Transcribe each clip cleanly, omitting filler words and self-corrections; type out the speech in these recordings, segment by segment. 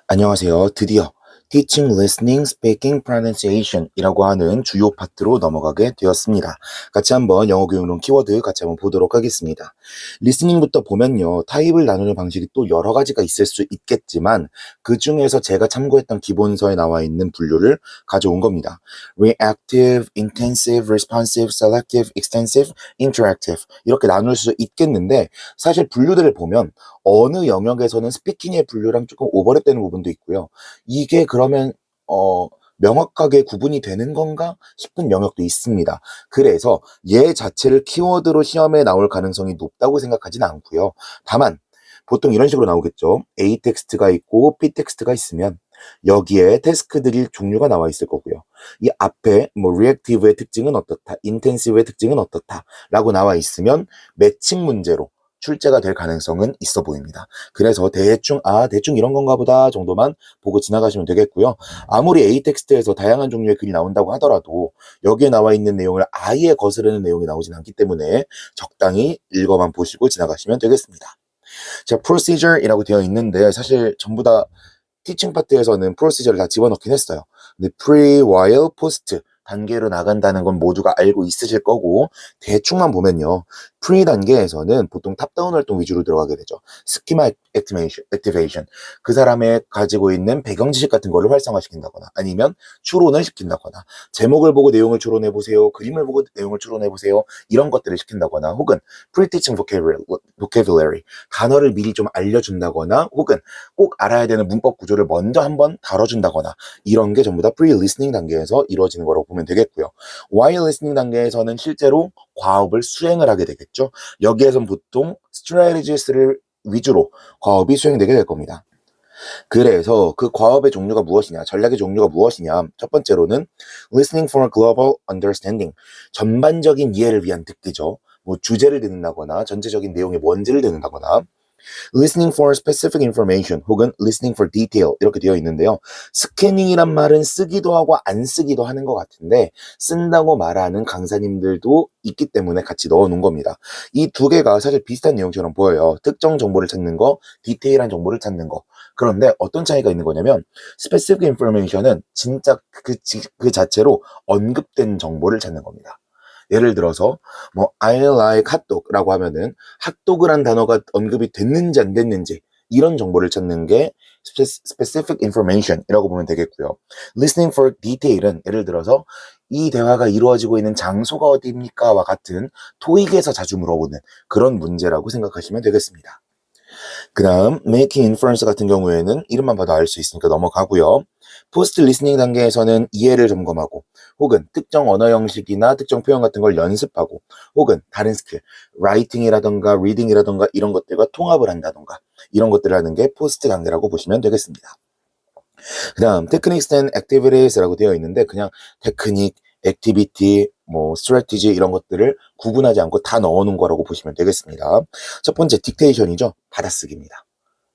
안녕하세요. 드디어 Teaching, Listening, Speaking, Pronunciation 이라고 하는 주요 파트로 넘어가게 되었습니다. 같이 한번 영어 교육론 키워드 같이 한번 보도록 하겠습니다. 리스닝부터 보면요. 타입을 나누는 방식이 또 여러 가지가 있을 수 있겠지만 그 중에서 제가 참고했던 기본서에 나와 있는 분류를 가져온 겁니다. Reactive, Intensive, Responsive, Selective, Extensive, Interactive 이렇게 나눌 수 있겠는데 사실 분류들을 보면 어느 영역에서는 스피킹의 분류랑 조금 오버랩되는 부분도 있고요. 이게 그러면 명확하게 구분이 되는 건가 싶은 영역도 있습니다. 그래서 얘 자체를 키워드로 시험에 나올 가능성이 높다고 생각하지는 않고요. 다만 보통 이런 식으로 나오겠죠. A 텍스트가 있고 B 텍스트가 있으면 여기에 태스크들이 종류가 나와 있을 거고요. 이 앞에 뭐 리액티브의 특징은 어떻다, 인텐시브의 특징은 어떻다라고 나와 있으면 매칭 문제로 출제가 될 가능성은 있어 보입니다. 그래서 대충 이런 건가 보다 정도만 보고 지나가시면 되겠고요. 아무리 A 텍스트에서 다양한 종류의 글이 나온다고 하더라도 여기에 나와 있는 내용을 아예 거스르는 내용이 나오진 않기 때문에 적당히 읽어만 보시고 지나가시면 되겠습니다. 자, procedure이라고 되어 있는데 사실 전부 다 티칭 파트에서는 프로시저를 다 집어넣긴 했어요. 근데 pre, while, post 단계로 나간다는 건 모두가 알고 있으실 거고 대충만 보면요. pre 단계에서는 보통 탑다운 활동 위주로 들어가게 되죠. 스키마 액티베이션. 그 사람의 가지고 있는 배경 지식 같은 거를 활성화시킨다거나 아니면 추론을 시킨다거나 제목을 보고 내용을 추론해 보세요. 그림을 보고 내용을 추론해 보세요. 이런 것들을 시킨다거나 혹은 pre-teaching vocabulary 단어를 미리 좀 알려준다거나 혹은 꼭 알아야 되는 문법 구조를 먼저 한번 다뤄준다거나 이런 게 전부 다 pre-listening 단계에서 이루어지는 거라고 보면 되겠고요. while listening 단계에서는 실제로 과업을 수행을 하게 되겠죠. 여기에선 보통 strategies를 위주로 과업이 수행되게 될 겁니다. 그래서 그 과업의 종류가 무엇이냐, 전략의 종류가 무엇이냐. 첫 번째로는 listening for global understanding, 전반적인 이해를 위한 듣기죠. 뭐 주제를 듣는다거나 전체적인 내용의 뭔지를 듣는다거나 listening for specific information 혹은 listening for detail 이렇게 되어 있는데요. 스캐닝이란 말은 쓰기도 하고 안 쓰기도 하는 것 같은데 쓴다고 말하는 강사님들도 있기 때문에 같이 넣어 놓은 겁니다. 이 두 개가 사실 비슷한 내용처럼 보여요. 특정 정보를 찾는 거, 디테일한 정보를 찾는 거. 그런데 어떤 차이가 있는 거냐면 specific information은 진짜 그 자체로 언급된 정보를 찾는 겁니다. 예를 들어서 뭐 I like 핫도그라고 하면은 핫도그란 단어가 언급이 됐는지 안 됐는지 이런 정보를 찾는 게 specific information이라고 보면 되겠고요. Listening for detail은 예를 들어서 이 대화가 이루어지고 있는 장소가 어디입니까와 같은 토익에서 자주 물어보는 그런 문제라고 생각하시면 되겠습니다. 그 다음 making inference 같은 경우에는 이름만 봐도 알 수 있으니까 넘어가고요. 포스트 리스닝 단계에서는 이해를 점검하고 혹은 특정 언어 형식이나 특정 표현 같은 걸 연습하고 혹은 다른 스킬, 라이팅이라던가 리딩이라던가 이런 것들과 통합을 한다던가 이런 것들을 하는 게 포스트 단계라고 보시면 되겠습니다. 그 다음 techniques and activities라고 되어 있는데 그냥 테크닉, 액티비티, 뭐 strategy 이런 것들을 구분하지 않고 다 넣어놓은 거라고 보시면 되겠습니다. 첫 번째 딕테이션이죠. 받아쓰기입니다.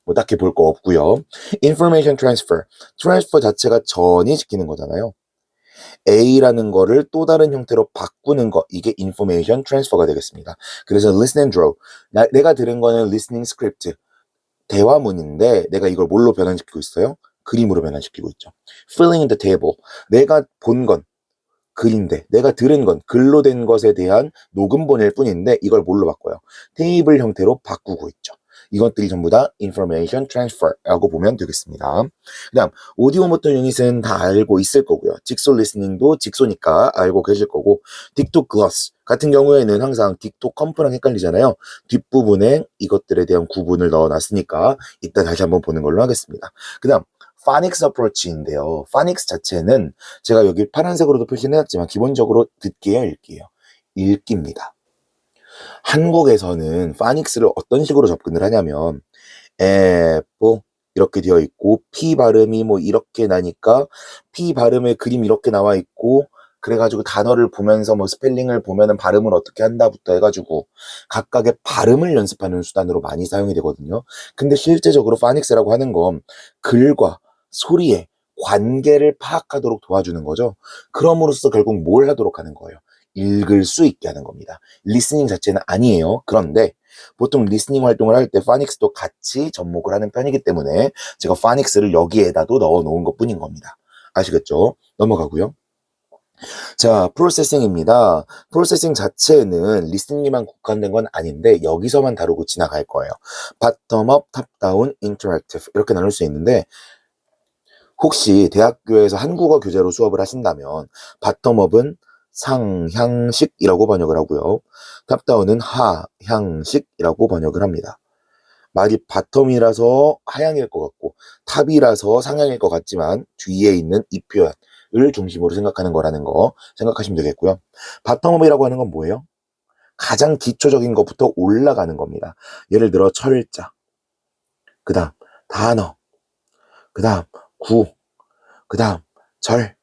뭐 딱히 볼 거 없고요. information transfer 자체가 전이시키는 거잖아요. A라는 거를 또 다른 형태로 바꾸는 거 이게 information transfer가 되겠습니다. 그래서 listen and draw 내가 들은 거는 listening script 대화문인데 내가 이걸 뭘로 변환시키고 있어요? 그림으로 변환시키고 있죠. filling in the table 내가 본 건 글인데 내가 들은 건 글로 된 것에 대한 녹음본일 뿐인데 이걸 뭘로 바꿔요? 테이블 형태로 바꾸고 있죠. 이것들이 전부 다 information transfer라고 보면 되겠습니다. 그 다음 오디오 모터 유닛은 다 알고 있을 거고요. 직소 리스닝도 직소니까 알고 계실 거고 딕톡 글러스 같은 경우에는 항상 딕톡 컴프랑 헷갈리잖아요. 뒷부분에 이것들에 대한 구분을 넣어놨으니까 이따 다시 한번 보는 걸로 하겠습니다. 그 다음 파닉스 어프로치인데요. 파닉스 자체는 제가 여기 파란색으로도 표시는 해놨지만 기본적으로 듣기예요, 읽기예요? 읽기입니다. 한국에서는 파닉스를 어떤 식으로 접근을 하냐면 뭐 이렇게 되어 있고 P 발음이 뭐 이렇게 나니까 P 발음의 그림 이렇게 나와 있고 그래가지고 단어를 보면서 뭐 스펠링을 보면은 발음을 어떻게 한다부터 해가지고 각각의 발음을 연습하는 수단으로 많이 사용이 되거든요. 근데 실제적으로 파닉스라고 하는 건 글과 소리의 관계를 파악하도록 도와주는 거죠. 그럼으로써 결국 뭘 하도록 하는 거예요? 읽을 수 있게 하는 겁니다. 리스닝 자체는 아니에요. 그런데 보통 리스닝 활동을 할 때 파닉스도 같이 접목을 하는 편이기 때문에 제가 파닉스를 여기에다도 넣어 놓은 것 뿐인 겁니다. 아시겠죠? 넘어가고요. 자, 프로세싱입니다. 프로세싱 자체는 리스닝에만 국한된 건 아닌데 여기서만 다루고 지나갈 거예요. 바텀업, 탑다운, 인터랙티브 이렇게 나눌 수 있는데 혹시 대학교에서 한국어 교재로 수업을 하신다면 바텀업은 상향식이라고 번역을 하고요. 탑다운은 하향식이라고 번역을 합니다. 말이 바텀이라서 하향일 것 같고 탑이라서 상향일 것 같지만 뒤에 있는 이 표현을 중심으로 생각하는 거라는 거 생각하시면 되겠고요. 바텀업이라고 하는 건 뭐예요? 가장 기초적인 것부터 올라가는 겁니다. 예를 들어 철자, 그 다음 단어, 그 다음 구, 그 다음 절,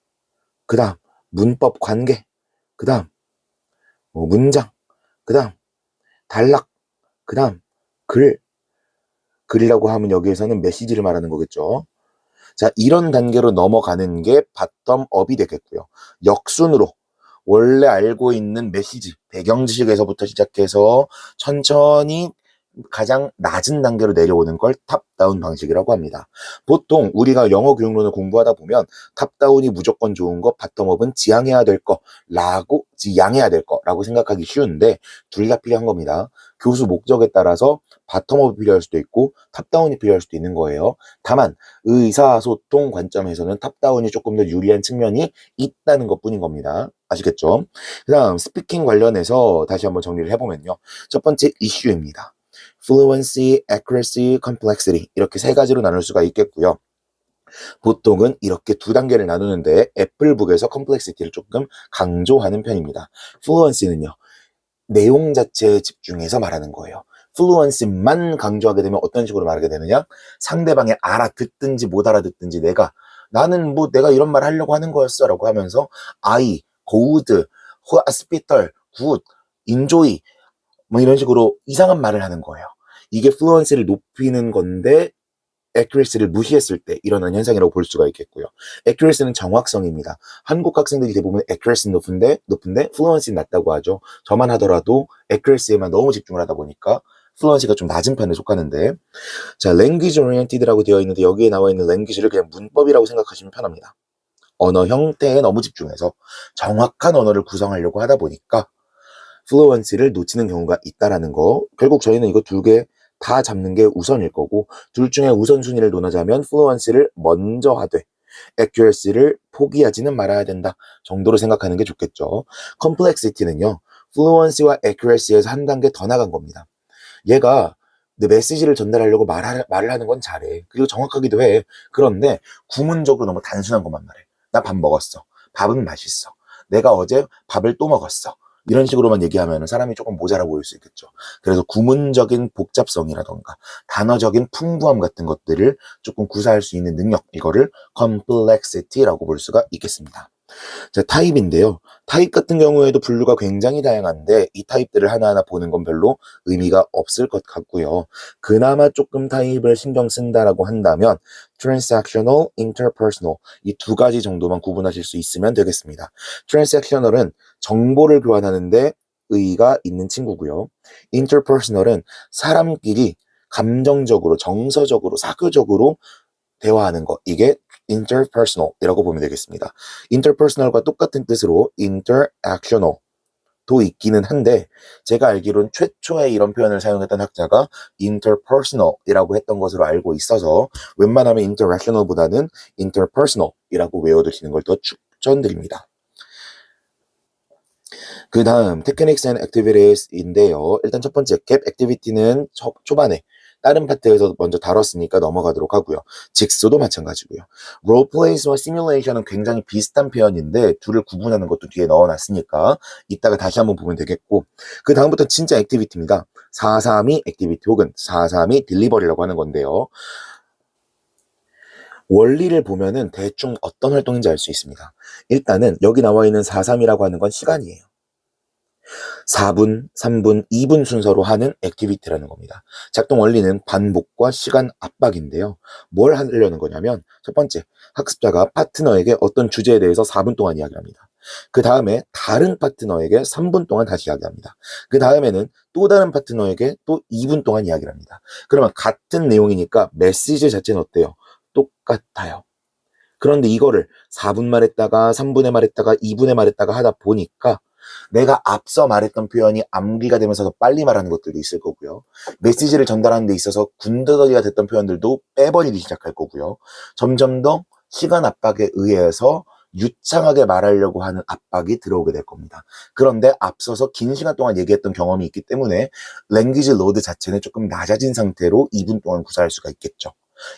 그 다음 문법 관계, 그 다음 문장, 그 다음 단락, 그 다음 글, 글이라고 하면 여기에서는 메시지를 말하는 거겠죠. 자, 이런 단계로 넘어가는 게 바텀업이 되겠고요. 역순으로 원래 알고 있는 메시지, 배경 지식에서부터 시작해서 천천히 가장 낮은 단계로 내려오는 걸 탑다운 방식이라고 합니다. 보통 우리가 영어 교육론을 공부하다 보면 탑다운이 무조건 좋은 거, 바텀업은 지향해야 될 거라고, 지양해야 될 거라고 생각하기 쉬운데 둘 다 필요한 겁니다. 교수 목적에 따라서 바텀업이 필요할 수도 있고 탑다운이 필요할 수도 있는 거예요. 다만 의사소통 관점에서는 탑다운이 조금 더 유리한 측면이 있다는 것뿐인 겁니다. 아시겠죠? 그 다음 스피킹 관련해서 다시 한번 정리를 해보면요. 첫 번째 이슈입니다. fluency, accuracy, complexity 이렇게 세 가지로 나눌 수가 있겠고요. 보통은 이렇게 두 단계를 나누는데 애플북에서 complexity를 조금 강조하는 편입니다. fluency는요. 내용 자체에 집중해서 말하는 거예요. fluency만 강조하게 되면 어떤 식으로 말하게 되느냐? 상대방이 알아듣든지 못 알아듣든지 나는 뭐 내가 이런 말 하려고 하는 거였어 라고 하면서 I, good, hospital, good, enjoy 뭐 이런 식으로 이상한 말을 하는 거예요. 이게 fluency를 높이는 건데 accuracy를 무시했을 때 일어나는 현상이라고 볼 수가 있겠고요. accuracy는 정확성입니다. 한국 학생들이 대부분 accuracy 높은데 fluency는 낮다고 하죠. 저만 하더라도 accuracy에만 너무 집중을 하다 보니까 fluency가 좀 낮은 편에 속하는데 자, language oriented라고 되어 있는데 여기에 나와 있는 language를 그냥 문법이라고 생각하시면 편합니다. 언어 형태에 너무 집중해서 정확한 언어를 구성하려고 하다 보니까 fluency를 놓치는 경우가 있다라는 거. 결국 저희는 이거 두 개 다 잡는 게 우선일 거고 둘 중에 우선순위를 논하자면 fluency를 먼저 하되 accuracy를 포기하지는 말아야 된다 정도로 생각하는 게 좋겠죠. complexity는요. fluency와 accuracy에서 한 단계 더 나간 겁니다. 얘가 내 메시지를 전달하려고 말을 하는 건 잘해. 그리고 정확하기도 해. 그런데 구문적으로 너무 단순한 것만 말해. 나 밥 먹었어. 밥은 맛있어. 내가 어제 밥을 또 먹었어. 이런 식으로만 얘기하면 사람이 조금 모자라 보일 수 있겠죠. 그래서 구문적인 복잡성이라던가 단어적인 풍부함 같은 것들을 조금 구사할 수 있는 능력, 이거를 complexity라고 볼 수가 있겠습니다. 자, 타입인데요. 타입 같은 경우에도 분류가 굉장히 다양한데 이 타입들을 하나하나 보는 건 별로 의미가 없을 것 같고요. 그나마 조금 타입을 신경 쓴다라고 한다면 transactional, interpersonal 이 두 가지 정도만 구분하실 수 있으면 되겠습니다. transactional은 정보를 교환하는데 의의가 있는 친구고요. interpersonal은 사람끼리 감정적으로, 정서적으로, 사교적으로 대화하는 거. 이게 interpersonal이라고 보면 되겠습니다. interpersonal과 똑같은 뜻으로 interactional도 있기는 한데 제가 알기로는 최초에 이런 표현을 사용했던 학자가 interpersonal이라고 했던 것으로 알고 있어서 웬만하면 interactional보다는 interpersonal이라고 외워두시는 걸 더 추천드립니다. 그 다음 techniques and activities인데요. 일단 첫 번째 gap activity는 초반에 다른 파트에서 먼저 다뤘으니까 넘어가도록 하고요. 직소도 마찬가지고요. roleplays와 simulation은 굉장히 비슷한 표현인데 둘을 구분하는 것도 뒤에 넣어놨으니까 이따가 다시 한번 보면 되겠고 그 다음부터 진짜 액티비티입니다. 432 액티비티 혹은 432 딜리버리라고 하는 건데요. 원리를 보면은 대충 어떤 활동인지 알 수 있습니다. 일단은 여기 나와 있는 4.3이라고 하는 건 시간이에요. 4분, 3분, 2분 순서로 하는 액티비티라는 겁니다. 작동 원리는 반복과 시간 압박인데요. 뭘 하려는 거냐면 첫 번째, 학습자가 파트너에게 어떤 주제에 대해서 4분 동안 이야기합니다. 그 다음에 다른 파트너에게 3분 동안 다시 이야기합니다. 그 다음에는 또 다른 파트너에게 또 2분 동안 이야기를 합니다. 그러면 같은 내용이니까 메시지 자체는 어때요? 똑같아요. 그런데 이거를 4분 말했다가 3분에 말했다가 2분에 말했다가 하다 보니까 내가 앞서 말했던 표현이 암기가 되면서 더 빨리 말하는 것들도 있을 거고요. 메시지를 전달하는 데 있어서 군더더기가 됐던 표현들도 빼버리기 시작할 거고요. 점점 더 시간 압박에 의해서 유창하게 말하려고 하는 압박이 들어오게 될 겁니다. 그런데 앞서서 긴 시간 동안 얘기했던 경험이 있기 때문에 랭귀지 로드 자체는 조금 낮아진 상태로 2분 동안 구사할 수가 있겠죠.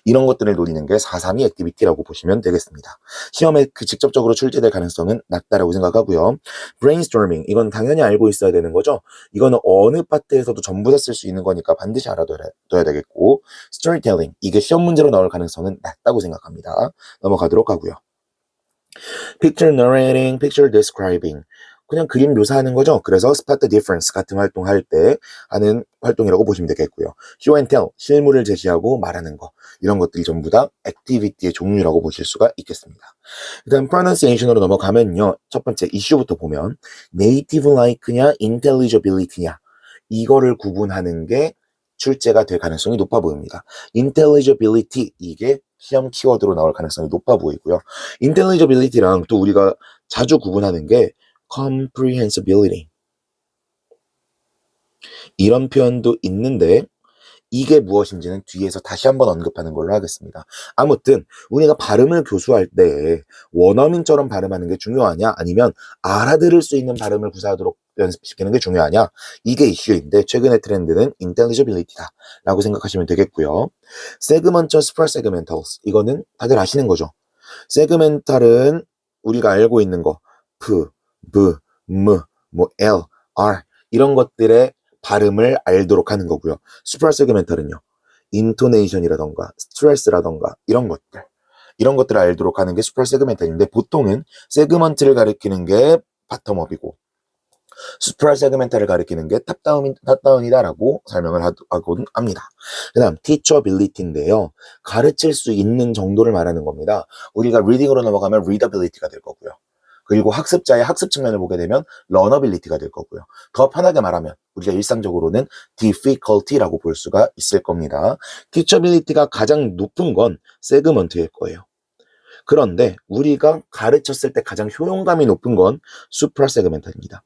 이런 것들을 노리는 게 432 액티비티라고 보시면 되겠습니다. 시험에 직접적으로 출제될 가능성은 낮다라고 생각하고요. brainstorming, 이건 당연히 알고 있어야 되는 거죠. 이거는 어느 파트에서도 전부 다 쓸 수 있는 거니까 반드시 알아둬야 되겠고, storytelling, 이게 시험 문제로 나올 가능성은 낮다고 생각합니다. 넘어가도록 하고요. picture narrating, picture describing, 그냥 그림 묘사하는 거죠. 그래서 spot the difference 같은 활동할 때 하는 활동이라고 보시면 되겠고요. show and tell, 실물을 제시하고 말하는 거, 이런 것들이 전부 다 액티비티의 종류라고 보실 수가 있겠습니다. 일단 pronunciation으로 넘어가면요. 첫 번째 이슈부터 보면 native like냐 intelligibility냐, 이거를 구분하는 게 출제가 될 가능성이 높아 보입니다. intelligibility, 이게 시험 키워드로 나올 가능성이 높아 보이고요. intelligibility랑 또 우리가 자주 구분하는 게 comprehensibility, 이런 표현도 있는데 이게 무엇인지는 뒤에서 다시 한번 언급하는 걸로 하겠습니다. 아무튼 우리가 발음을 교수할 때 원어민처럼 발음하는 게 중요하냐, 아니면 알아들을 수 있는 발음을 구사하도록 연습시키는 게 중요하냐, 이게 이슈인데 최근의 트렌드는 intelligibility다 라고 생각하시면 되겠고요. segmental, suprasegmentals, 이거는 다들 아시는 거죠. 세그멘탈은 우리가 알고 있는 거 P, B, M, 뭐 L, R, 이런 것들의 발음을 알도록 하는 거고요. 수프라세그멘탈은요, 인토네이션이라던가 스트레스라던가 이런 것들을 알도록 하는 게 수프라세그멘탈인데, 보통은 세그먼트를 가리키는 게 바텀업이고 수프라세그멘탈을 가리키는 게 탑다운이다라고 설명을 하곤 합니다. 그 다음 teachability인데요, 가르칠 수 있는 정도를 말하는 겁니다. 우리가 reading으로 넘어가면 readability가 될 거고요. 그리고 학습자의 학습 측면을 보게 되면 learnability가 될 거고요. 더 편하게 말하면 우리가 일상적으로는 difficulty라고 볼 수가 있을 겁니다. teachability가 가장 높은 건 세그먼트일 거예요. 그런데 우리가 가르쳤을 때 가장 효용감이 높은 건 수프라세그멘탈입니다.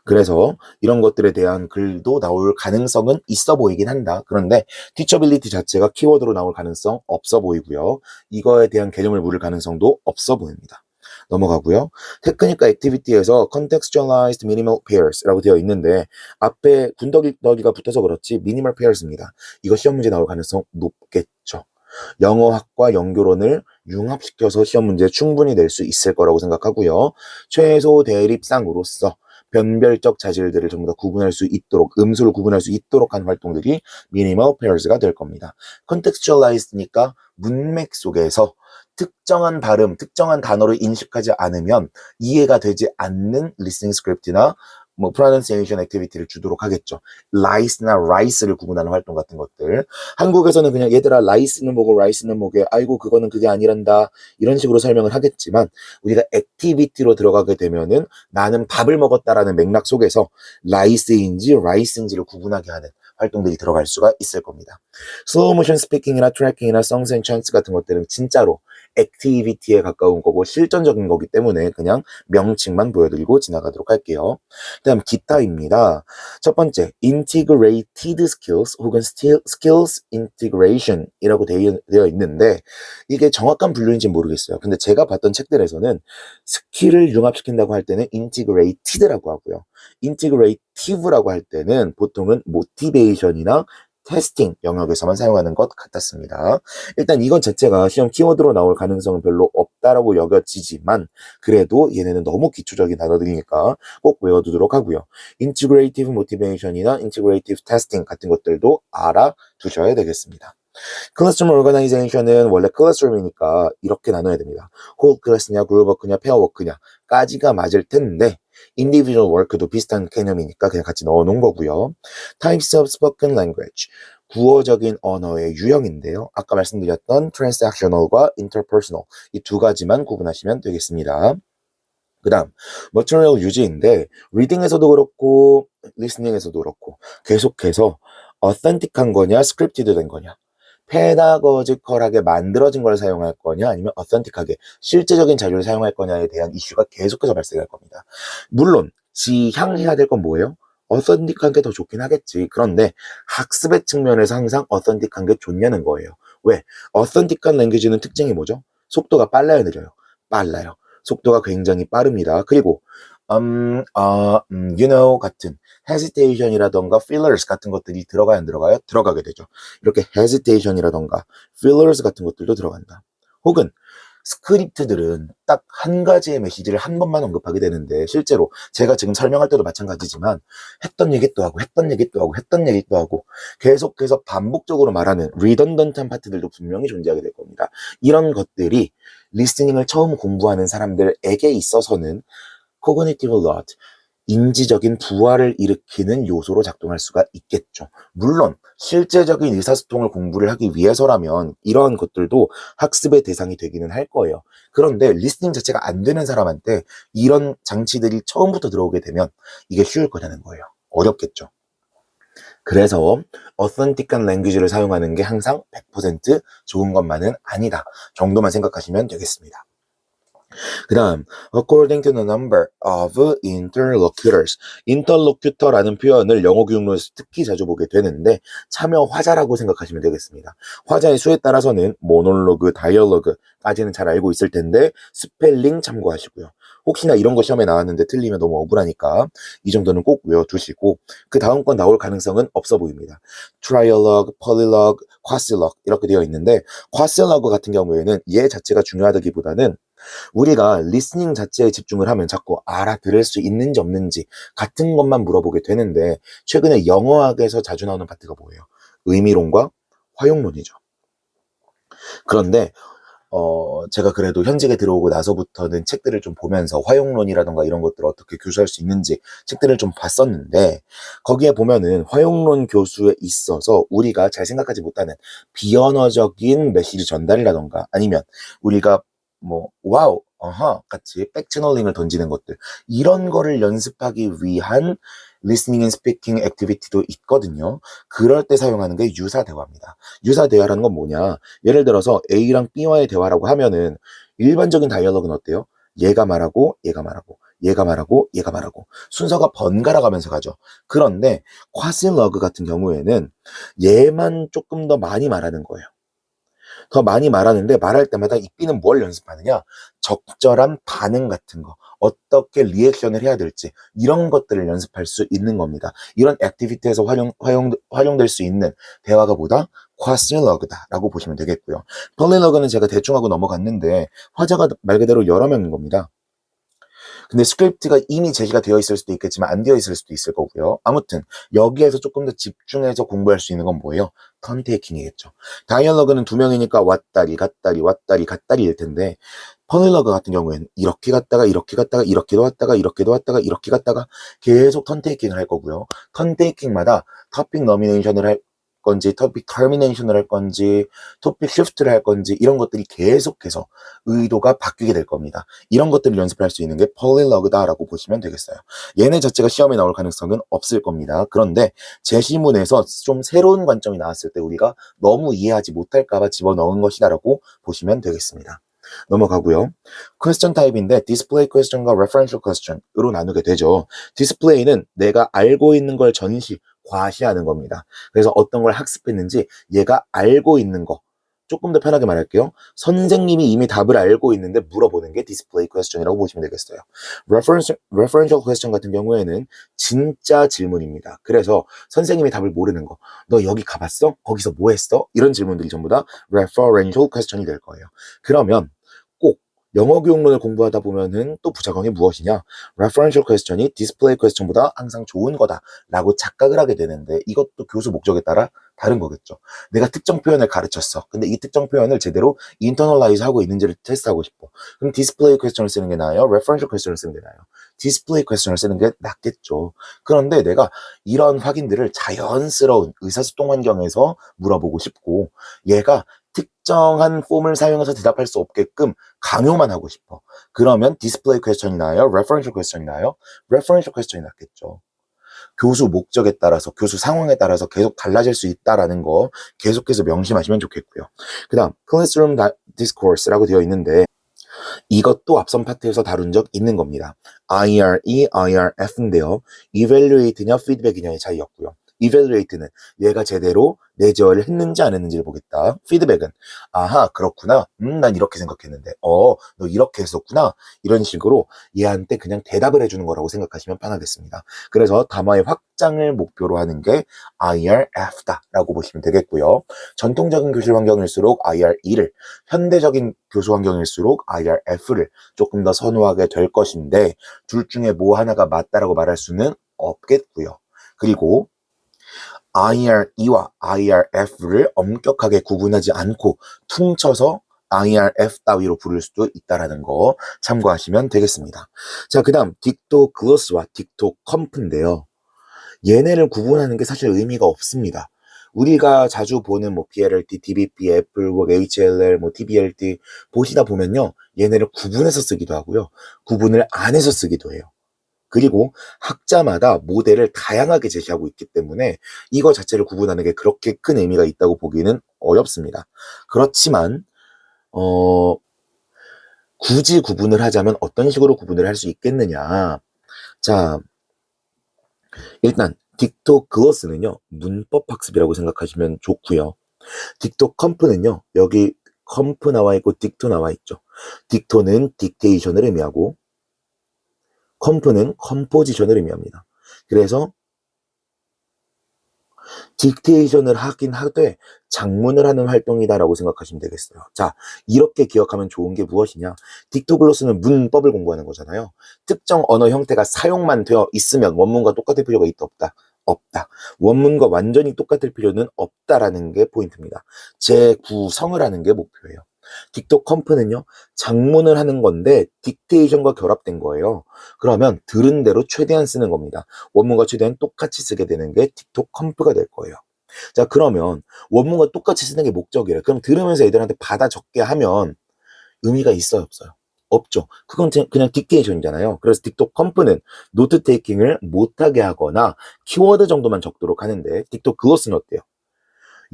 그래서 이런 것들에 대한 글도 나올 가능성은 있어 보이긴 한다. 그런데 teachability 자체가 키워드로 나올 가능성 없어 보이고요. 이거에 대한 개념을 물을 가능성도 없어 보입니다. 넘어가고요. 테크니컬 액티비티에서 contextualized minimal pairs라고 되어 있는데 앞에 군더기가 붙어서 그렇지 minimal pairs입니다. 이거 시험 문제 나올 가능성 높겠죠. 영어학과 영교론을 융합시켜서 시험 문제 충분히 낼 수 있을 거라고 생각하고요. 최소 대립상으로서 변별적 자질들을 전부 다 구분할 수 있도록, 음수를 구분할 수 있도록 하는 활동들이 minimal pairs가 될 겁니다. contextualized니까 문맥 속에서 특정한 발음, 특정한 단어를 인식하지 않으면 이해가 되지 않는 listening script나 뭐 pronunciation activity를 주도록 하겠죠. rice나 rice를 구분하는 활동 같은 것들. 한국에서는 그냥 얘들아 rice는 뭐고 rice는 뭐게, 아이고 그거는 그게 아니란다, 이런 식으로 설명을 하겠지만 우리가 액티비티로 들어가게 되면은 나는 밥을 먹었다라는 맥락 속에서 rice인지 rice인지를 구분하게 하는 활동들이 들어갈 수가 있을 겁니다. 슬로우 모션 스피킹이나 트래킹이나 songs and chants 같은 것들은 진짜로 액티비티에 가까운 거고 실전적인 거기 때문에 그냥 명칭만 보여드리고 지나가도록 할게요. 다음 기타입니다. 첫 번째, integrated skills 혹은 skills integration 이라고 되어 있는데 이게 정확한 분류인지 모르겠어요. 근데 제가 봤던 책들에서는 스킬을 융합시킨다고 할 때는 integrated라고 하고요. integrative라고 할 때는 보통은 motivation이나 테스팅 영역에서만 사용하는 것 같았습니다. 일단 이건 자체가 시험 키워드로 나올 가능성은 별로 없다라고 여겨지지만 그래도 얘네는 너무 기초적인 단어들이니까 꼭 외워두도록 하고요. Integrative Motivation이나 Integrative Testing 같은 것들도 알아두셔야 되겠습니다. 클래스룸 오르가나이제이션은 원래 클래스룸이니까 이렇게 나눠야 됩니다. 홀 클래스냐, 그룹 워크냐, 페어 워크냐 까지가 맞을 텐데 individual work도 비슷한 개념이니까 그냥 같이 넣어놓은 거고요. Types of spoken language, 구어적인 언어의 유형인데요. 아까 말씀드렸던 transactional과 interpersonal, 이 두 가지만 구분하시면 되겠습니다. 그 다음 material use인데 reading에서도 그렇고 listening에서도 그렇고 계속해서 authentic한 거냐 scripted 된 거냐 페다거지컬하게 만들어진 걸 사용할 거냐 아니면 authentic하게 실제적인 자료를 사용할 거냐에 대한 이슈가 계속해서 발생할 겁니다. 물론 지향해야 될 건 뭐예요? authentic한 게 더 좋긴 하겠지. 그런데 학습의 측면에서 항상 authentic한 게 좋냐는 거예요. 왜? authentic한 랭귀지는 특징이 뭐죠? 속도가 빨라요, 느려요? 빨라요. 속도가 굉장히 빠릅니다. 그리고 you know 같은 hesitation이라던가 fillers 같은 것들이 들어가야 안 들어가요? 들어가게 되죠. 이렇게 hesitation이라던가 fillers 같은 것들도 들어간다. 혹은 스크립트들은 딱 한 가지의 메시지를 한 번만 언급하게 되는데 실제로 제가 지금 설명할 때도 마찬가지지만 했던 얘기 또 하고 했던 얘기 또 하고 했던 얘기 또 하고 계속해서 반복적으로 말하는 redundant한 파트들도 분명히 존재하게 될 겁니다. 이런 것들이 리스닝을 처음 공부하는 사람들에게 있어서는 cognitive load, 인지적인 부하를 일으키는 요소로 작동할 수가 있겠죠. 물론 실제적인 의사소통을 공부를 하기 위해서라면 이러한 것들도 학습의 대상이 되기는 할 거예요. 그런데 리스닝 자체가 안 되는 사람한테 이런 장치들이 처음부터 들어오게 되면 이게 쉬울 거냐는 거예요. 어렵겠죠. 그래서 authentic한 랭귀지를 사용하는 게 항상 100% 좋은 것만은 아니다 정도만 생각하시면 되겠습니다. 그 다음, according to the number of interlocutors. interlocutor라는 표현을 영어 교육로에서 특히 자주 보게 되는데 참여 화자라고 생각하시면 되겠습니다. 화자의 수에 따라서는 모놀로그, 다이얼로그까지는 잘 알고 있을 텐데 스펠링 참고하시고요. 혹시나 이런 거 시험에 나왔는데 틀리면 너무 억울하니까 이 정도는 꼭 외워두시고 그 다음 건 나올 가능성은 없어 보입니다. 트라이얼로그, 폴리로그, 쿼실로그 이렇게 되어 있는데 쿼실로그 같은 경우에는 얘 자체가 중요하다기보다는 우리가 리스닝 자체에 집중을 하면 자꾸 알아들을 수 있는지 없는지 같은 것만 물어보게 되는데 최근에 영어학에서 자주 나오는 파트가 뭐예요? 의미론과 활용론이죠. 그런데 제가 그래도 현직에 들어오고 나서부터는 책들을 좀 보면서 활용론이라던가 이런 것들을 어떻게 교수할 수 있는지 책들을 좀 봤었는데 거기에 보면은 활용론 교수에 있어서 우리가 잘 생각하지 못하는 비언어적인 메시지 전달이라던가 아니면 우리가 뭐 와우, 어허 같이 백채널링을 던지는 것들 이런 거를 연습하기 위한 리스닝 앤 스피킹 액티비티도 있거든요. 그럴 때 사용하는 게 유사 대화입니다. 유사 대화라는 건 뭐냐? 예를 들어서 A랑 B와의 대화라고 하면은 일반적인 다이얼로그는 어때요? 얘가 말하고 얘가 말하고 얘가 말하고 얘가 말하고 순서가 번갈아 가면서 가죠. 그런데 쿼실러그 같은 경우에는 얘만 조금 더 많이 말하는 거예요. 더 많이 말하는데 말할 때마다 이 B는 뭘 연습하느냐? 적절한 반응 같은 거. 어떻게 리액션을 해야 될지 이런 것들을 연습할 수 있는 겁니다. 이런 액티비티에서 활용될 수 있는 대화가 뭐다? 쿼실러그다라고 보시면 되겠고요. 폴리러그는 제가 대충 하고 넘어갔는데 화자가 말 그대로 여러 명인 겁니다. 근데 스크립트가 이미 제시가 되어 있을 수도 있겠지만 안 되어 있을 수도 있을 거고요. 아무튼 여기에서 조금 더 집중해서 공부할 수 있는 건 뭐예요? 턴 테이킹이겠죠. 다이얼로그는 두 명이니까 왔다리 갔다리 왔다리 갔다리일 텐데 폴리러그 같은 경우에는 이렇게 갔다가 이렇게 갔다가 이렇게도 왔다가 이렇게도 왔다가 이렇게 갔다가 계속 턴 테이킹을 할 거고요. 턴 테이킹마다 토픽 너미네이션을 할 건지 토픽 터미네이션을 할 건지 토픽 쉬프트를 할 건지 이런 것들이 계속해서 의도가 바뀌게 될 겁니다. 이런 것들을 연습할 수 있는 게 폴리러그다라고 보시면 되겠어요. 얘네 자체가 시험에 나올 가능성은 없을 겁니다. 그런데 제시문에서 좀 새로운 관점이 나왔을 때 우리가 너무 이해하지 못할까봐 집어넣은 것이다라고 보시면 되겠습니다. 넘어가고요. 퀘스천 타입인데 디스플레이 퀘스천과 레퍼런셜 퀘스천으로 나누게 되죠. 디스플레이는 내가 알고 있는 걸 전시, 과시하는 겁니다. 그래서 어떤 걸 학습했는지 얘가 알고 있는 거 조금 더 편하게 말할게요. 선생님이 이미 답을 알고 있는데 물어보는 게 디스플레이 퀘스천이라고 보시면 되겠어요. referential question 같은 경우에는 진짜 질문입니다. 그래서 선생님이 답을 모르는 거. 너 여기 가봤어? 거기서 뭐 했어? 이런 질문들이 전부 다 referential question이 될 거예요. 그러면 꼭 영어 교육론을 공부하다 보면은 또 부작용이 무엇이냐? referential question이 display question보다 항상 좋은 거다라고 착각을 하게 되는데 이것도 교수 목적에 따라 다른 거겠죠. 내가 특정 표현을 가르쳤어. 근데 이 특정 표현을 제대로 internalize 하고 있는지를 테스트하고 싶어. 그럼 display question을 쓰는 게 나아요? referential question을 쓰는 게 나아요? display question을 쓰는 게 낫겠죠. 그런데 내가 이런 확인들을 자연스러운 의사소통 환경에서 물어보고 싶고 얘가 특정한 폼을 사용해서 대답할 수 없게끔 강요만 하고 싶어. 그러면 디스플레이 퀘스천이 나요? 레퍼런셜 퀘스천이 나요? 레퍼런셜 퀘스천이 낫겠죠. 교수 목적에 따라서, 교수 상황에 따라서 계속 달라질 수 있다라는 거 계속해서 명심하시면 좋겠고요. 그 다음, Classroom Discourse라고 되어 있는데 이것도 앞선 파트에서 다룬 적 있는 겁니다. IRE, IRF인데요. Evaluate냐 feedback이냐의 차이였고요. Evaluate는 얘가 제대로 내재화를 했는지 안 했는지를 보겠다. feedback은 아하 그렇구나. 난 이렇게 생각했는데 너 이렇게 했었구나. 이런 식으로 얘한테 그냥 대답을 해주는 거라고 생각하시면 편하겠습니다. 그래서 담화의 확장을 목표로 하는 게 IRF다라고 보시면 되겠고요. 전통적인 교실 환경일수록 IRE를, 현대적인 교수 환경일수록 IRF를 조금 더 선호하게 될 것인데 둘 중에 뭐 하나가 맞다라고 말할 수는 없겠고요. 그리고 IRE와 IRF를 엄격하게 구분하지 않고 퉁쳐서 IRF 따위로 부를 수도 있다는 거 참고하시면 되겠습니다. 자, 그 다음 딕토글로스와 딕토컴프인데요. 얘네를 구분하는 게 사실 의미가 없습니다. 우리가 자주 보는 뭐 PLLT, DBP, 애플work, HLL, 뭐 TBLT 보시다 보면요. 얘네를 구분해서 쓰기도 하고요. 구분을 안 해서 쓰기도 해요. 그리고 학자마다 모델을 다양하게 제시하고 있기 때문에 이거 자체를 구분하는 게 그렇게 큰 의미가 있다고 보기는 어렵습니다. 그렇지만 굳이 구분을 하자면 어떤 식으로 구분을 할 수 있겠느냐. 자, 일단 딕토글로스는요. 문법 학습이라고 생각하시면 좋고요. 딕토컴프는요. 여기 컴프 나와 있고 딕토 나와 있죠. 딕토는 딕테이션을 의미하고 컴프는 컴포지션을 의미합니다. 그래서 딕테이션을 하긴 하되 작문을 하는 활동이다라고 생각하시면 되겠어요. 자, 이렇게 기억하면 좋은 게 무엇이냐? 딕토글로스는 문법을 공부하는 거잖아요. 특정 언어 형태가 사용만 되어 있으면 원문과 똑같을 필요가 있다 없다? 없다. 원문과 완전히 똑같을 필요는 없다라는 게 포인트입니다. 재구성을 하는 게 목표예요. 딕토컴프는요, 작문을 하는 건데 딕테이션과 결합된 거예요. 그러면 들은 대로 최대한 쓰는 겁니다. 원문과 최대한 똑같이 쓰게 되는 게 딕토컴프가 될 거예요. 자, 그러면 원문과 똑같이 쓰는 게 목적이래. 그럼 들으면서 애들한테 받아 적게 하면 의미가 있어요, 없어요? 없죠. 그건 그냥 딕테이션이잖아요. 그래서 딕토컴프는 노트 테이킹을 못하게 하거나 키워드 정도만 적도록 하는데 딕토글로스는 어때요?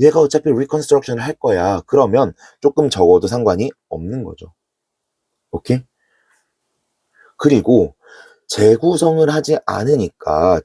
얘가 어차피 리컨스트럭션을 할 거야. 그러면 조금 적어도 상관이 없는 거죠. 오케이? 그리고 재구성을 하지 않으니까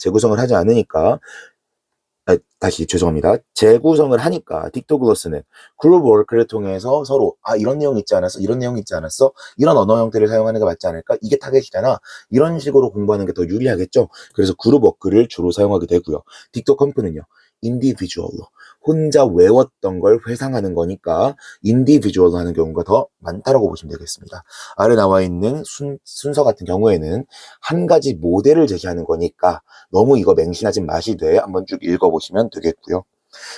다시 죄송합니다. 재구성을 하니까 딕토글로스는 그룹 워크를 통해서 서로 이런 내용 있지 않았어? 이런 내용 있지 않았어? 이런 언어 형태를 사용하는 게 맞지 않을까? 이게 타겟이잖아. 이런 식으로 공부하는 게 더 유리하겠죠? 그래서 그룹 워크를 주로 사용하게 되고요. 딕토컴프는요. 인디비주얼로 혼자 외웠던 걸 회상하는 거니까 인디비주얼로 하는 경우가 더 많다라고 보시면 되겠습니다. 아래 나와 있는 순서 같은 경우에는 한 가지 모델을 제시하는 거니까 너무 이거 맹신하지 마시되 한번 쭉 읽어보시면 되겠고요.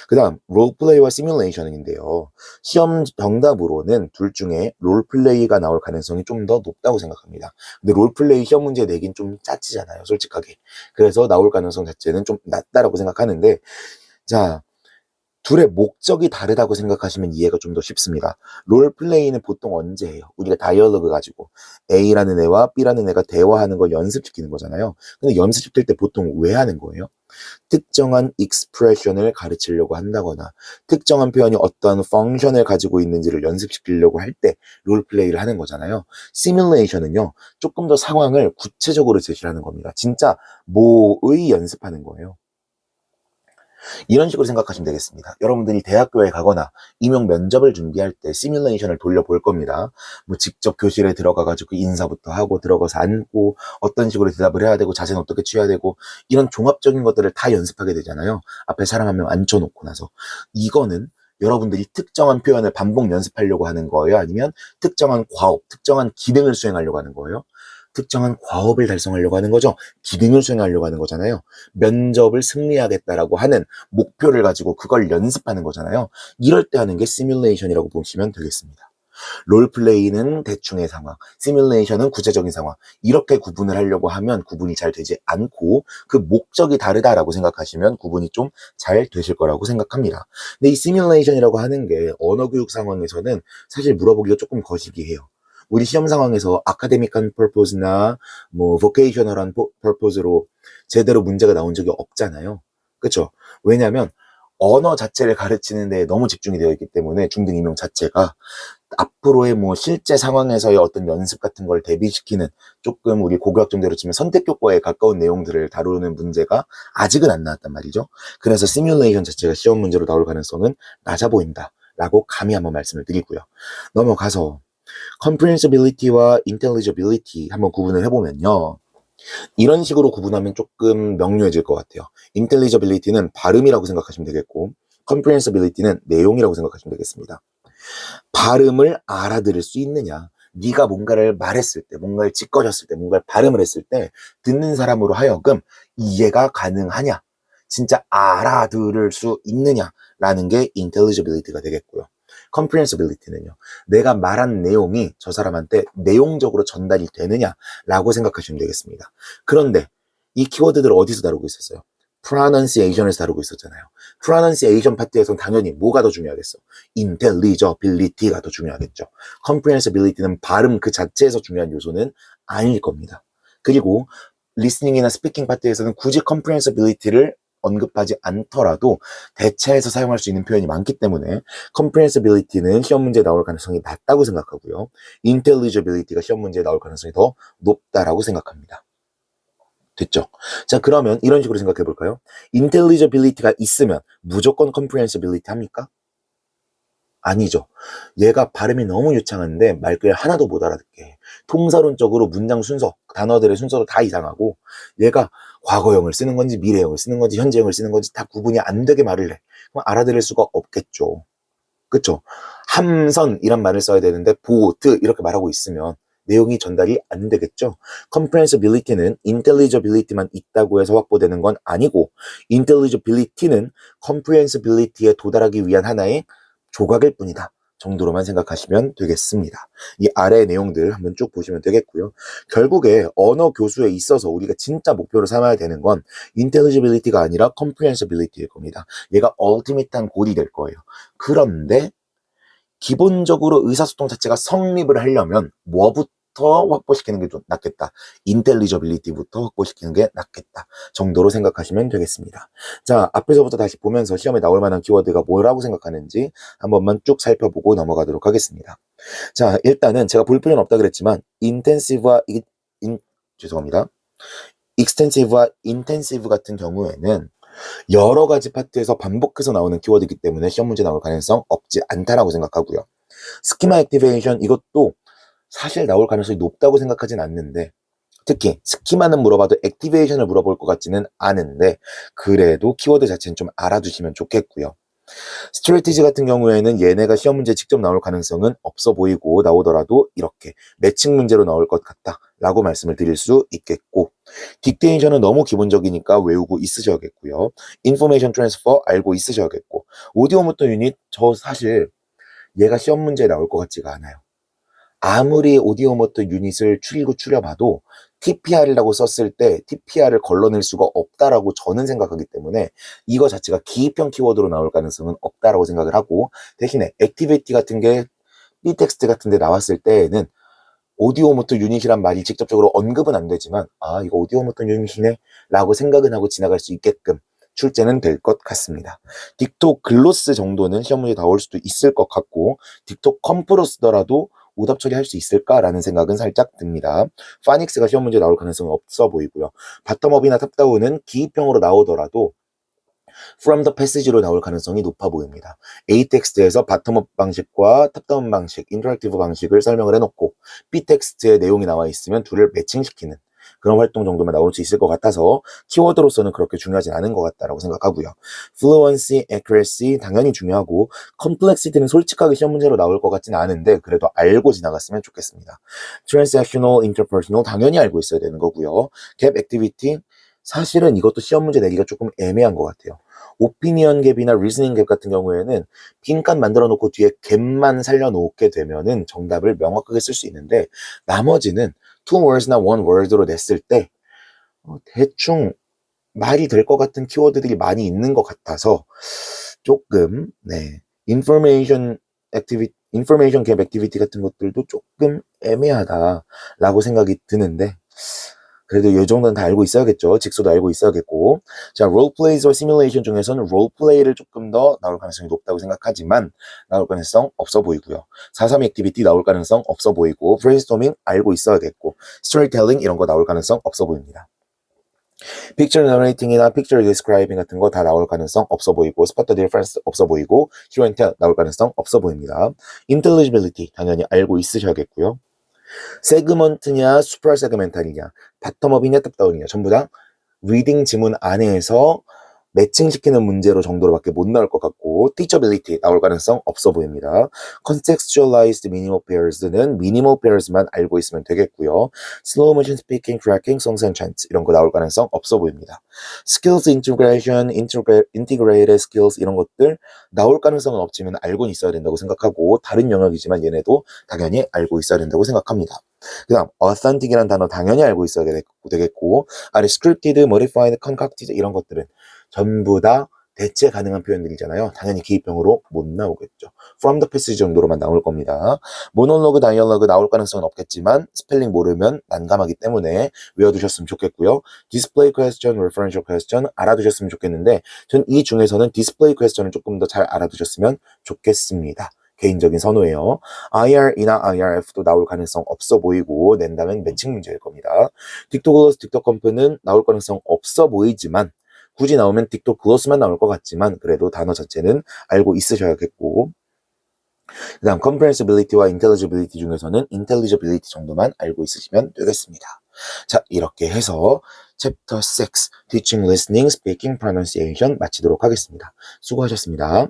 그 다음 롤플레이와 시뮬레이션인데요. 시험 정답으로는 둘 중에 롤플레이가 나올 가능성이 좀 더 높다고 생각합니다. 근데 롤플레이 시험 문제 내긴 좀 짜치잖아요, 솔직하게. 그래서 나올 가능성 자체는 좀 낮다라고 생각하는데, 자, 둘의 목적이 다르다고 생각하시면 이해가 좀 더 쉽습니다. 롤플레이는 보통 언제 해요? 우리가 다이얼로그 가지고 A라는 애와 B라는 애가 대화하는 걸 연습시키는 거잖아요. 근데 연습시킬 때 보통 왜 하는 거예요? 특정한 익스프레션을 가르치려고 한다거나 특정한 표현이 어떤 펑션을 가지고 있는지를 연습시키려고 할 때 롤플레이를 하는 거잖아요. 시뮬레이션은요. 조금 더 상황을 구체적으로 제시하는 겁니다. 진짜 뭐의 연습하는 거예요. 이런 식으로 생각하시면 되겠습니다. 여러분들이 대학교에 가거나 임용 면접을 준비할 때 시뮬레이션을 돌려볼 겁니다. 뭐 직접 교실에 들어가가지고 인사부터 하고 들어가서 앉고 어떤 식으로 대답을 해야 되고 자세는 어떻게 취해야 되고 이런 종합적인 것들을 다 연습하게 되잖아요. 앞에 사람 한 명 앉혀놓고 나서. 이거는 여러분들이 특정한 표현을 반복 연습하려고 하는 거예요? 아니면 특정한 과업, 특정한 기능을 수행하려고 하는 거예요? 특정한 과업을 달성하려고 하는 거죠. 기능을 수행하려고 하는 거잖아요. 면접을 승리하겠다라고 하는 목표를 가지고 그걸 연습하는 거잖아요. 이럴 때 하는 게 시뮬레이션이라고 보시면 되겠습니다. 롤플레이는 대충의 상황, 시뮬레이션은 구체적인 상황. 이렇게 구분을 하려고 하면 구분이 잘 되지 않고 그 목적이 다르다라고 생각하시면 구분이 좀 잘 되실 거라고 생각합니다. 근데 이 시뮬레이션이라고 하는 게 언어 교육 상황에서는 사실 물어보기가 조금 거시기해요. 우리 시험 상황에서 아카데믹한 퍼포즈나 뭐 보케이셔널한 퍼포즈로 제대로 문제가 나온 적이 없잖아요. 그렇죠? 왜냐하면 언어 자체를 가르치는 데 너무 집중이 되어 있기 때문에 중등 임용 자체가 앞으로의 뭐 실제 상황에서의 어떤 연습 같은 걸 대비시키는 조금 우리 고교학점대로 치면 선택교과에 가까운 내용들을 다루는 문제가 아직은 안 나왔단 말이죠. 그래서 시뮬레이션 자체가 시험 문제로 나올 가능성은 낮아 보인다 라고 감히 한번 말씀을 드리고요. 넘어가서 comprehensibility와 intelligibility 한번 구분을 해보면요. 이런 식으로 구분하면 조금 명료해질 것 같아요. intelligibility는 발음이라고 생각하시면 되겠고 comprehensibility는 내용이라고 생각하시면 되겠습니다. 발음을 알아들을 수 있느냐, 네가 뭔가를 말했을 때, 뭔가를 짓거렸을 때, 뭔가를 발음을 했을 때 듣는 사람으로 하여금 이해가 가능하냐, 진짜 알아들을 수 있느냐라는 게 intelligibility가 되겠고요. comprehensibility는요, 내가 말한 내용이 저 사람한테 내용적으로 전달이 되느냐라고 생각하시면 되겠습니다. 그런데 이 키워드들을 어디서 다루고 있었어요? pronunciation에서 다루고 있었잖아요. pronunciation 파트에서는 당연히 뭐가 더 중요하겠어? intelligibility가 더 중요하겠죠. comprehensibility는 발음 그 자체에서 중요한 요소는 아닐 겁니다. 그리고 listening이나 speaking 파트에서는 굳이 comprehensibility를 언급하지 않더라도 대체해서 사용할 수 있는 표현이 많기 때문에 comprehensibility는 시험 문제에 나올 가능성이 낮다고 생각하고요. intelligibility가 시험 문제에 나올 가능성이 더 높다라고 생각합니다. 됐죠? 자, 그러면 이런 식으로 생각해 볼까요? intelligibility가 있으면 무조건 comprehensibility 합니까? 아니죠. 얘가 발음이 너무 유창한데 말귀를 하나도 못 알아듣게 해. 통사론적으로 문장 순서, 단어들의 순서도 다 이상하고 얘가 과거형을 쓰는 건지 미래형을 쓰는 건지 현재형을 쓰는 건지 다 구분이 안 되게 말을 해. 그럼 알아들을 수가 없겠죠. 그쵸? 함선이란 말을 써야 되는데 보트 이렇게 말하고 있으면 내용이 전달이 안 되겠죠. comprehensibility는 intelligibility만 있다고 해서 확보되는 건 아니고 intelligibility는 comprehensibility에 도달하기 위한 하나의 조각일 뿐이다 정도로만 생각하시면 되겠습니다. 이 아래의 내용들 한번 쭉 보시면 되겠고요. 결국에 언어 교수에 있어서 우리가 진짜 목표로 삼아야 되는 건 intelligibility가 아니라 comprehensibility일 겁니다. 얘가 ultimate한 골이 될 거예요. 그런데 기본적으로 의사소통 자체가 성립을 하려면 뭐부터 확보시키는 게 좀 낫겠다. intelligibility부터 확보시키는 게 낫겠다. 정도로 생각하시면 되겠습니다. 자, 앞에서부터 다시 보면서 시험에 나올 만한 키워드가 뭐라고 생각하는지 한 번만 쭉 살펴보고 넘어가도록 하겠습니다. 자, 일단은 제가 볼 필요는 없다 그랬지만 intensive와 죄송합니다. extensive와 intensive 같은 경우에는 여러 가지 파트에서 반복해서 나오는 키워드이기 때문에 시험 문제 나올 가능성 없지 않다라고 생각하고요. 스키마 액티베이션 이것도 사실 나올 가능성이 높다고 생각하진 않는데 특히 스키마는 물어봐도 액티베이션을 물어볼 것 같지는 않은데 그래도 키워드 자체는 좀 알아두시면 좋겠고요. 스트레티지 같은 경우에는 얘네가 시험 문제에 직접 나올 가능성은 없어 보이고 나오더라도 이렇게 매칭 문제로 나올 것 같다 라고 말씀을 드릴 수 있겠고 딕테이션은 너무 기본적이니까 외우고 있으셔야겠고요. 인포메이션 트랜스퍼 알고 있으셔야겠고 오디오 모터 유닛 저 사실 얘가 시험 문제에 나올 것 같지가 않아요. 아무리 오디오 모터 유닛을 추려봐도 TPR이라고 썼을 때 TPR을 걸러낼 수가 없다라고 저는 생각하기 때문에 이거 자체가 기입형 키워드로 나올 가능성은 없다라고 생각을 하고 대신에 액티비티 같은 게 B텍스트 같은 데 나왔을 때에는 오디오 모터 유닛이란 말이 직접적으로 언급은 안 되지만 아 이거 오디오 모터 유닛이네 라고 생각은 하고 지나갈 수 있게끔 출제는 될 것 같습니다. 딕톡 글로스 정도는 시험 문제에 나올 수도 있을 것 같고 딕톡 컴프로 쓰더라도 오답 처리할 수 있을까라는 생각은 살짝 듭니다. 파닉스가 시험 문제에 나올 가능성은 없어 보이고요. 바텀업이나 탑다운은 기입형으로 나오더라도 from the passage로 나올 가능성이 높아 보입니다. A 텍스트에서 바텀업 방식과 탑다운 방식, 인터랙티브 방식을 설명을 해놓고 B 텍스트에 내용이 나와 있으면 둘을 매칭시키는 그런 활동 정도만 나올 수 있을 것 같아서 키워드로서는 그렇게 중요하진 않은 것 같다라고 생각하고요. fluency, accuracy 당연히 중요하고 complexity는 솔직하게 시험 문제로 나올 것 같지는 않은데 그래도 알고 지나갔으면 좋겠습니다. transactional, interpersonal 당연히 알고 있어야 되는 거고요. gap activity 사실은 이것도 시험 문제 내기가 조금 애매한 것 같아요. opinion 갭이나 reasoning 갭 같은 경우에는 빈칸 만들어 놓고 뒤에 갭만 살려 놓게 되면은 정답을 명확하게 쓸 수 있는데 나머지는 two words나 one word로 냈을 때 대충 말이 될 것 같은 키워드들이 많이 있는 것 같아서 조금 information 갭 액티비티 같은 것들도 조금 애매하다라고 생각이 드는데 그래도 이 정도는 다 알고 있어야겠죠. 직소도 알고 있어야겠고. 자, 롤플레이와 시뮬레이션 중에서는 롤플레이를 조금 더 나올 가능성이 높다고 생각하지만 나올 가능성 없어 보이고요. 4.3 액티비티 나올 가능성 없어 보이고 브레인스토밍 알고 있어야겠고 스토리텔링 이런 거 나올 가능성 없어 보입니다. Picture narrating이나 picture describing 같은 거 다 나올 가능성 없어 보이고 spot the difference 없어 보이고 show and tell 나올 가능성 없어 보입니다. Intelligibility 당연히 알고 있으셔야겠고요. 세그먼트냐 슈퍼 세그멘탈이냐 바텀업이냐 탑다운이냐 전부 다 리딩 지문 안에서 매칭시키는 문제로 정도로밖에 못 나올 것 같고 teachability 나올 가능성 없어 보입니다. contextualized minimal pairs는 minimal pairs만 알고 있으면 되겠고요. slow motion speaking, tracking, songs and chants 이런 거 나올 가능성 없어 보입니다. skills integration, integrated skills 이런 것들 나올 가능성은 없지만 알고는 있어야 된다고 생각하고 다른 영역이지만 얘네도 당연히 알고 있어야 된다고 생각합니다. 그 다음 authentic이라는 단어 당연히 알고 있어야 되겠고 아래 scripted, modified, concocted 이런 것들은 전부 다 대체 가능한 표현들이잖아요. 당연히 기입형으로 못 나오겠죠. from the passage 정도로만 나올 겁니다. 모놀로그, 다이얼로그 나올 가능성은 없겠지만 스펠링 모르면 난감하기 때문에 외워두셨으면 좋겠고요. display question, referential question 알아두셨으면 좋겠는데 전 이 중에서는 display question을 조금 더 잘 알아두셨으면 좋겠습니다. 개인적인 선호예요. IR이나 IRF도 나올 가능성 없어 보이고 낸다면 매칭 문제일 겁니다. 딕토글로스, 딕토컴프는 나올 가능성 없어 보이지만 굳이 나오면 딕토글로스만 나올 것 같지만 그래도 단어 자체는 알고 있으셔야겠고 그 다음 comprehensibility와 intelligibility 중에서는 intelligibility 정도만 알고 있으시면 되겠습니다. 자, 이렇게 해서 챕터 6 Teaching, Listening, Speaking, Pronunciation 마치도록 하겠습니다. 수고하셨습니다.